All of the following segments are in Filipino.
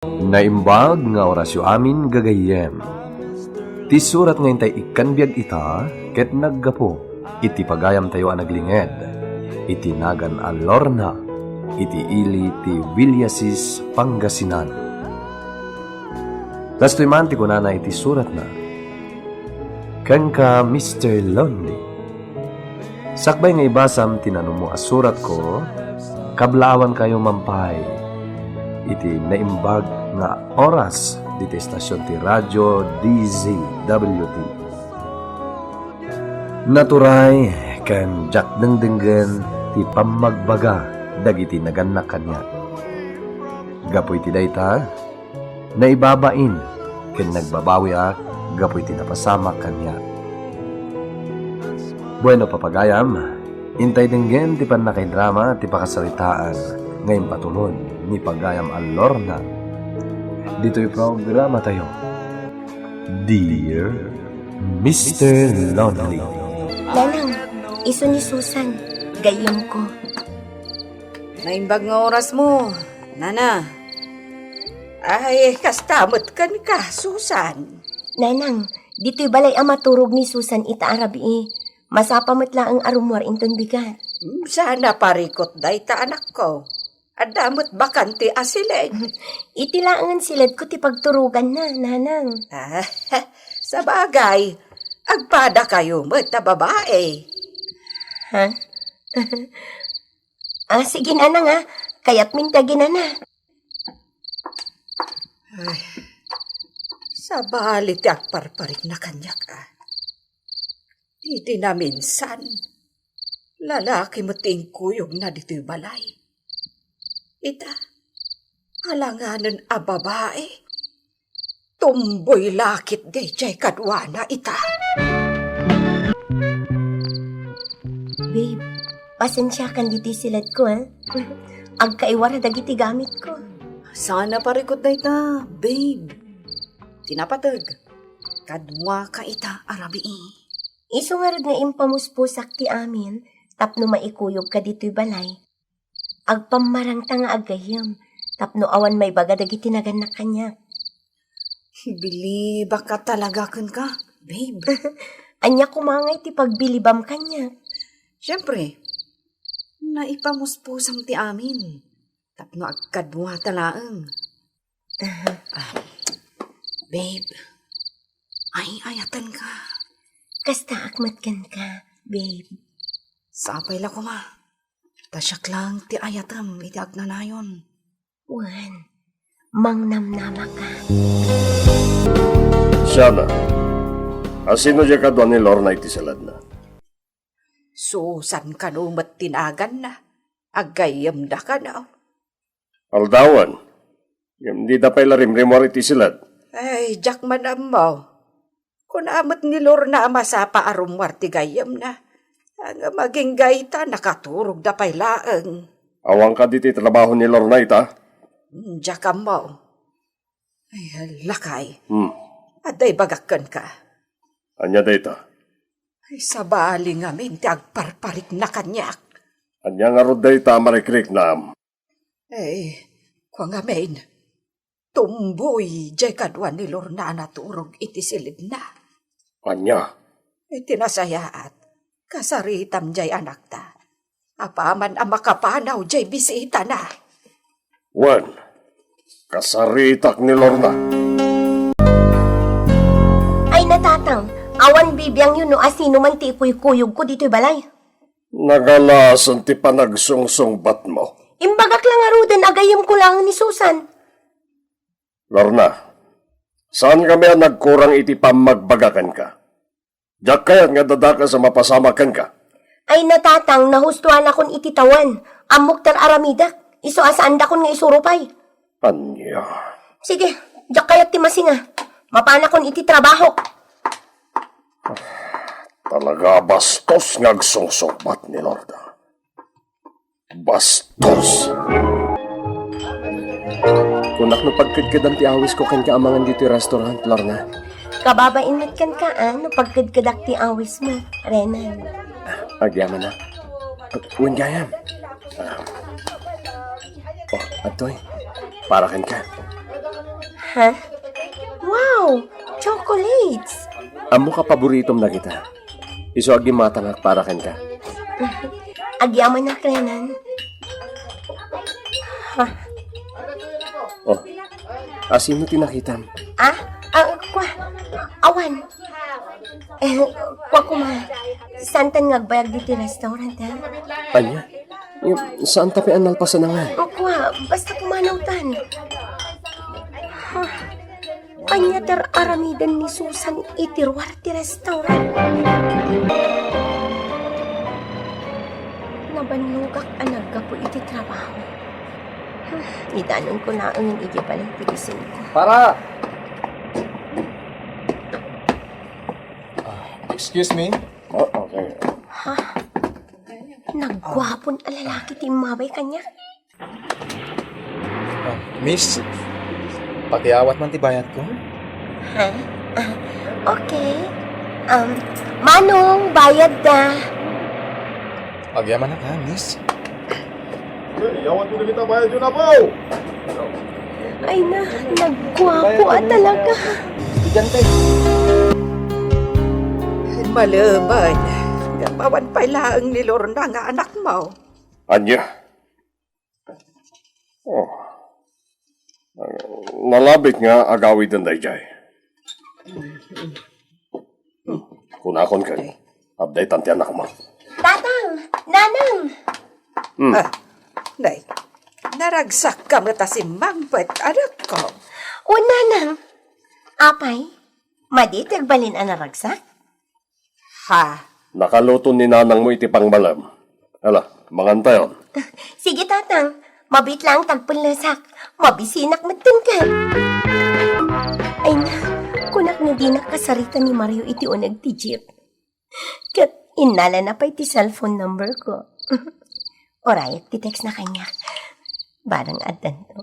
Naimbag nga orasyo amin gagayem. Ti surat ngayon tay ikanbiag ita, ket naggapo, iti pagayam tayo anaglinged. Iti nagan a Lorna, iti ili ti Villasis, Pangasinan. Lastoy man ti kunana iti surat na. Ken ka Mr. Lonely. Sakbay nga ibasam tinanong mo a surat ko, kablawan kayo mampay. Iti naimbag nga oras diti estasyon ti radyo DZWT. Naturay ken jak dengdenggen ti pamagbaga dagiti naganak kanya. Gapoy ti dayta naibabain ken nagbabawi gapoy ti napasama kanya. Bueno papagayam, intay denggen ti panakaidrama ti pakasaritaan ngayon patulod ni Pagayam Alorna. Dito'y programa tayo. Dear Mr. Lonely. Nanang, iso ni Susan, gayam ko. Naimbag nga oras mo, Nana. Ay, kastamot kan ka, Susan. Nanang, dito'y balay ang maturog ni Susan ita arabi. Masapamat lang ang arumwar inton bigat. Sana parikot day ta anak ko. Adamot bakante asilid. Itilaangan silad ko ti pagturugan na, Nanang. Sa bagay, agpada kayo mo ta babae. Ha? Sige Nanang kaya't mintagin na. Ay, sa balit agparparik na kanya ka. Iti na minsan, lalaki mo tingkuyog na dito'y balay. Ita, alanganan a babae. Tumboy lakit day jay kadwana ita. Babe, pasensya kan diti silad ko Agkaiwara dagiti gamit ko. Sana parikot day ta, babe. Tinapatag, kadwa ka ita arabi. Iso nga nga impamuspusak ti amin, tapno maikuyog ka dito'y balay. Agpamarang nga agayam, tapno awan may baga dagiti naganak kanya. Bili baka talaga kan ka, babe. Anya kumangay ti pagbilibam kanya. Siyempre, naipamuspusang ti amin, tapno agkadwa talaang. Babe, ay ayatan ka. Kasta akmatkan ka, babe. Sapay la ko ma. Tasyak lang ti ayatam iti agnanayon. Wan, mangnamnama ka. Sana, asino dya ka doon ni Lorna iti salad na? Susan ka numat tinagan na. Agayam da ka na. Aldawan, hindi da pa'y larimrimor iti salad. Ay, Jack manam mo. Kung amat ni Lorna masapa arumwar ti gayam na. Ang maging gayta nakaturog da pa'y laang. Awang ka diti trabaho ni Lorna ita? Jack mo. Ay, lakay. Aday bagakan ka. Anya da ita? Ay, sa bali nga minti agparparik na kanyak. Anya nga rod da ita marikrik na. Ay, kwa nga main. Tumboy, jay kadwa ni Lorna naturog iti silid na. Anya? Iti nasayaat, kasaritam jay anak ta. Apaman ang makapanaw jay bisita na. Wan, kasaritak ni Lorna. Ay natatang, awan bibiyang yun no asino man ti kuyog ko dito'y balay. Nagalasan ti panagsungsong bat mo. Imbagak lang arudan agayam ko lang ni Susan. Lorna, saan kami nagkurang iti pamagbagakan ka? Diyak kayat nga dadaka sa mapasamakan ka? Ay natatang, nahustuhan akon ititawan. Amok tar aramidak, iso asaan dakon nga isurupay. Anya? Sige, diyak kayat ti masinga. Mapana kon iti trabaho. Talaga bastos ngagsungsong bat ni Lorna. Bastos. Kunak no pagkadkadam ti awis ko kan kaamangan dito yung restaurant, Lorna. Kababain mat kan ka, no pagkadkadak ti awis mo, Renan. Agyaman na. Uwin gayam. Atoy, para kan ka. Ha? Wow! Chocolates! Amo ka paboritom na kita. Iso agi matangak para ken ka. Agyaman na krenan. Oh, asino tinakitan? Kwa. Awan. Kwa kuma. Santan ngagbayag dito restaurant, ha? Anya? Yung saan tapi ang nalpasan na nga? Kwa, basta pumanawtan. Anya ter aramidan ni Susan itirwar ti restaurant. Nabanlugak anag ka po iti trabaho. Idanon ko na ang igibalay tilisin ko. Para! Excuse me? Oh, okay. Nagwapon alalaki ti mabay kanya. Miss, pakiawat man ti bayad ko. Ha? Okay. Manong, bayad na. Agyaman na ka, miss. Iyawan ko na kita bayad yun na po! Ay na, nagwapo talaga. Malaman. Gapawan pa ilaang ni Lorna nga anak mo. Anya? Oh. Nalabit nga agawid ng dayjay. Kunakon ka ni. Update ang tiyanak mo. Tatang! Nanang! Nay, naragsak ka mata si Mangpet, anak ko. O nanang! Apay, maditag balin ang naragsak? Ha? Nakaluto ni nanang mo iti pangbalam. Hala, mangantayon. Sige tatang, mabit lang tagpanlasak. Mabisinak matingkan. Ay na, kunak na di nakasarita ni Mario iti unag ti jeep. Kat inala na pa iti cellphone number ko. Orayat, ti-text na kanya. Barang adan to.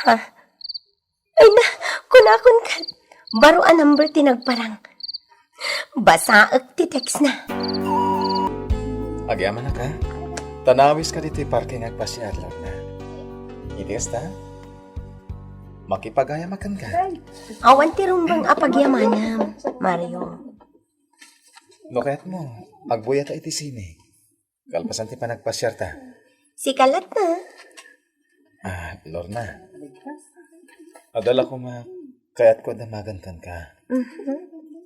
Ha? Ay na, kunakon ka. Baro a number tinagparang. Basaak ti-text na. Agyaman na ka. Tanawis ka dito parking agpasyar lang na. Itigas ta? Makipagayamakan ka. Awan ti rumbang apagyamanam, Mario. Lokayat mo, agbuya ta iti sine. Kalpasan ti panagpasyar ta. Si kalat na. Lorna. Adala ko kayat ko damagan kan ka.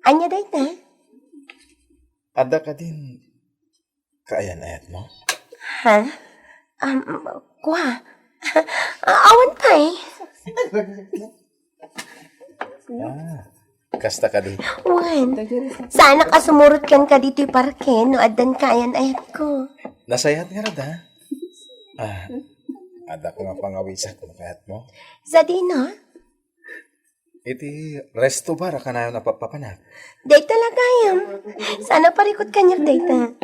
Anya day na? Ada ka din kaayan-ayat mo? Ha? Kwa. Awan pa eh. Kasta ka din. Wan. Sana ka sumurot kan ka dito'y parke no adan kayan ayat ko. Nasayat nga rada. Ada ko nga pangawisak mo kayat mo. Sa dino? Iti resto bar ka na yung napapapanak. Day talaga yun. Sana parikot kanyak day ta.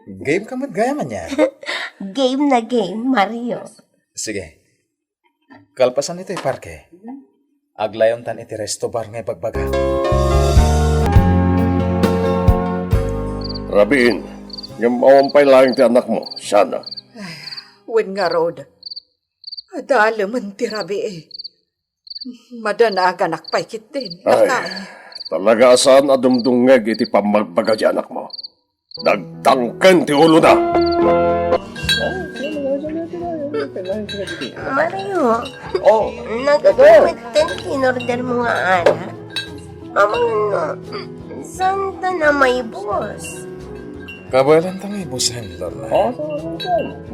Game ka matgayaman niya. Game na game, Mario. Sige. Kalpasan ito'y parke. Aglayon tan iti resto bar ngay pagbaga. Rabiin, yung mawampay lang ti anak mo, sana. Wen nga rod. Adala man ti rabi eh. Madanagan akpay kit din. Ay, talaga saan adumdungeg iti pamagbaga di anak mo. Nagtangken ti ulo na. Mario. Nagagamit din in-order mo nga anak. Amang no, santa na may boss. Kabalan tang ibusan, Lorna.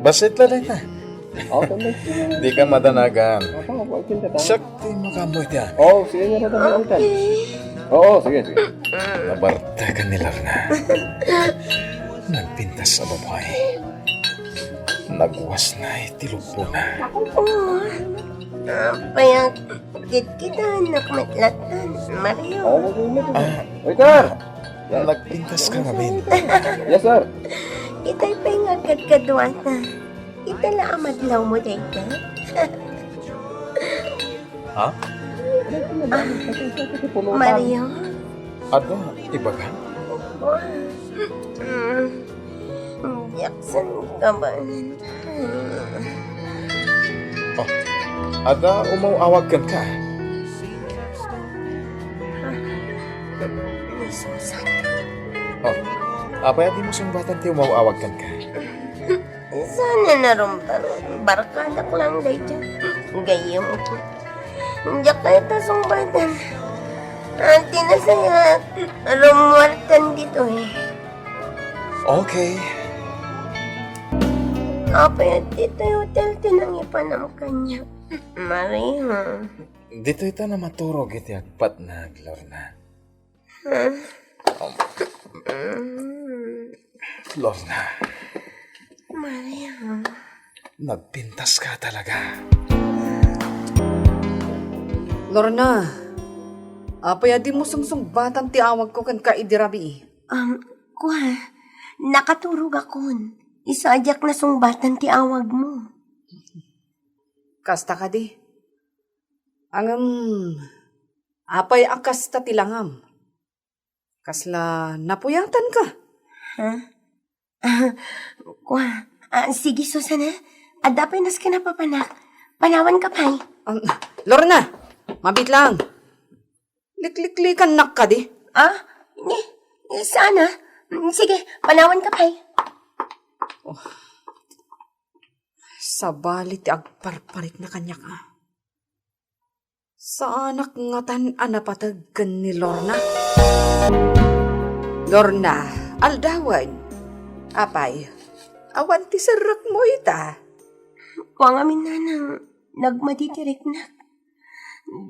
Basit lalay na. Di ka madanagan. Sakti makamoy tiya. Okay. Sige. Nabarta ka ni Lorna. Nagpintas sa babae. Nagwas na itilugpo na. Oo. Payag kita nakmatlatan, Mario. Waiter! Nagpintas ka nga, Ben. Yes, sir. Itay pa'y nga kadkadwata. Itala amadlaw mo dito. Ha? Mario. Ado, iba ka? Mm. Jackson ka ba? Oh, ada umawawag kan ka. Susan. Oh, apa di mo sumbatan ti umawawag kan ka? Sana narumbar. Barkada ko lang day dyan. Gayam ko. Diyak kayo sumbatan. Ante na saya. Rumuartan dito eh. Okay. Apa yan dito yung hotel tinangipan ng kanya. Maria. Dito ito na maturog iti agpat na, Lorna. Lorna, Maria. nagpintas ka talaga. Lorna, apay di mo sungsungbatan ti awag ko kan kaidirabi. Kuha, nakaturog akon. Isadyak na sungbatan ti awag mo. Kasta ka di. Apay ang kasta tilangam. Kasla napuyatan ka. Kuha, sige Susana. Adapay nas ka na papanak. Panawan ka pa'y. Lorna, mabit lang. Likliklikan nak ka di. Sana. Sige, panawan ka pa'y. Sabalit agparparit na kanya ka. Sa anak nga anapataggan ni Lorna. Lorna, aldawan. Apay, awan ti sarak mo ita. Kuha nga minanang nagmaditirik na.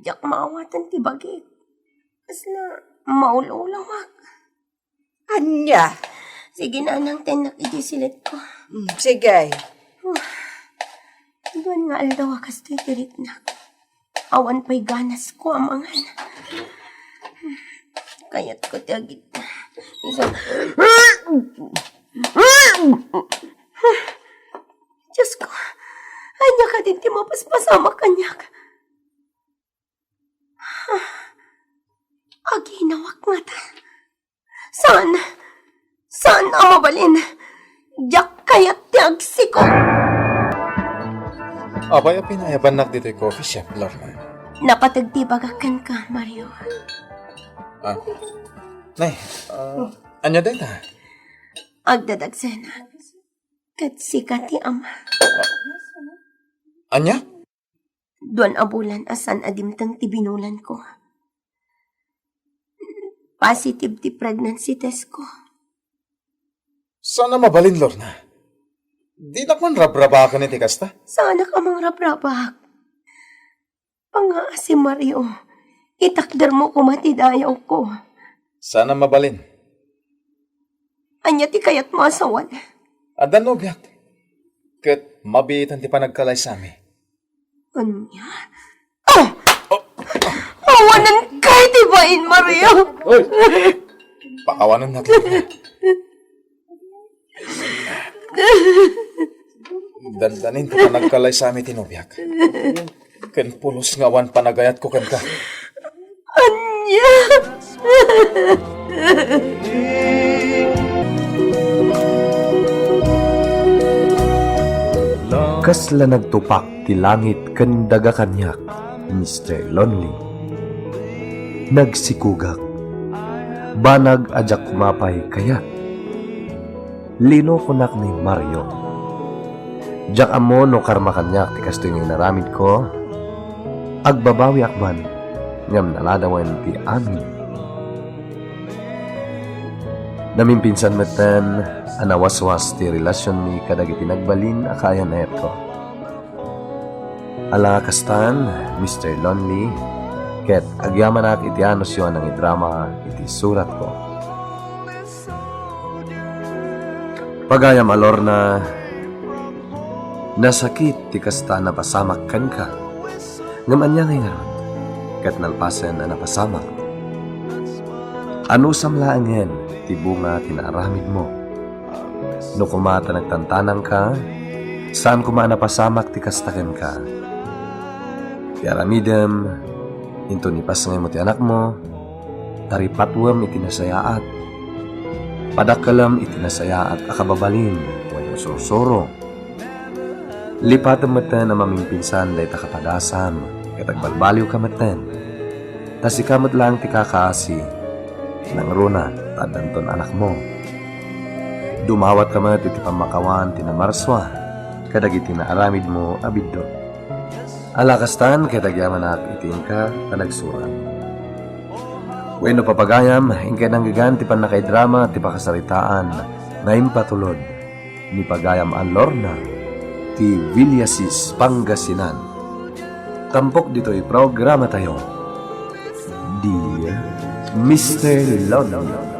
Diyak maawatan ti bagit. Kasla maululawag. Anya? Sige na nang tenak idisilit ko. Sige. Doon nga aldaw akas titirik na. Awan pa'y ganas ko amangan. Kaya't ko tiyagit na. Diyos ko, anya ka din ti mapaspasama kanyak. Aginawak nga ta. Saan ang mabalin? Diyak kaya't ti agsiko. Abay, pinayabanak dito yung coffee shop, Lorna. Napatagtibagakan ka, Mario. Nay, anya din ta? Agdadagsenak. Kat sikati ama. Anya? Doon abulan asan adimtang tibinulan ko. Positive ti pregnancy test ko. Sana mabalin, Lorna. Di nakman rabraba ka ni Tikasta? Sana ka mang rabrabak. Panga si Mario. Itakder mo kumatidayaw ko. Sana mabalin. Anya ti kayat mo asawan. Adan no, biyak. Kat mabitan ti panagkalay sa amin. Anya? Awanan kay ti bain, Mario. Oy! Pakawanan natin. Dandanin ti panagkalay sa amin tinubyak. Ken pulos nga wan panagayat ko kan ka. Anya? Kasla nagtupak ti langit ken daga kanyak, Mr. Lonely. Nagsikugak. Banag ajak kumapay kayat. Lino kunak ni Mario. Jak amo no karma kanyak ti kasto yung naramid ko. Agbabawi akman ngam naladawan ti amin. Namimpinsan meten anawaswas ti relasyon mi kadagiti nagbalin akayan na ko. Ala kastan, Mr. Lonely, ket agyaman ak iti anosyon ng idrama iti surat ko. Pagayam alor na nasakit ti kasta na pasamak kan ka. Ngaman niya ngayon, ket nalpasen na napasamak. Ano samlaangen ti bunga tinaramid mo? No kumata nagtantanang ka, saan kuma napasamak ti kastaken ka? Ti aramidem, into nipas ngay mo ti anak mo, taripatwam itinasayaat. Padakalam itinasayaat akababalin, wayo sursuro. Lipat maten na mamingpinsan day takapadasam, katag balbaliw ka maten. Tas ikamot lang ti kakaasi, nang runa, tadanton anak mo. Dumawat ka mat iti pamakawan tinamarswa, kadag iti naaramid mo abiddo. Alakastan kadag yamanak itin ka kanagsurat. Bueno papagayam, ingkay nanggigan ti panakaidrama ti pakasaritaan na impatulod ni pagayam ang Lorna ti Villasis, Pangasinan. Tampok dito'y programa tayo. Dear Mr. London.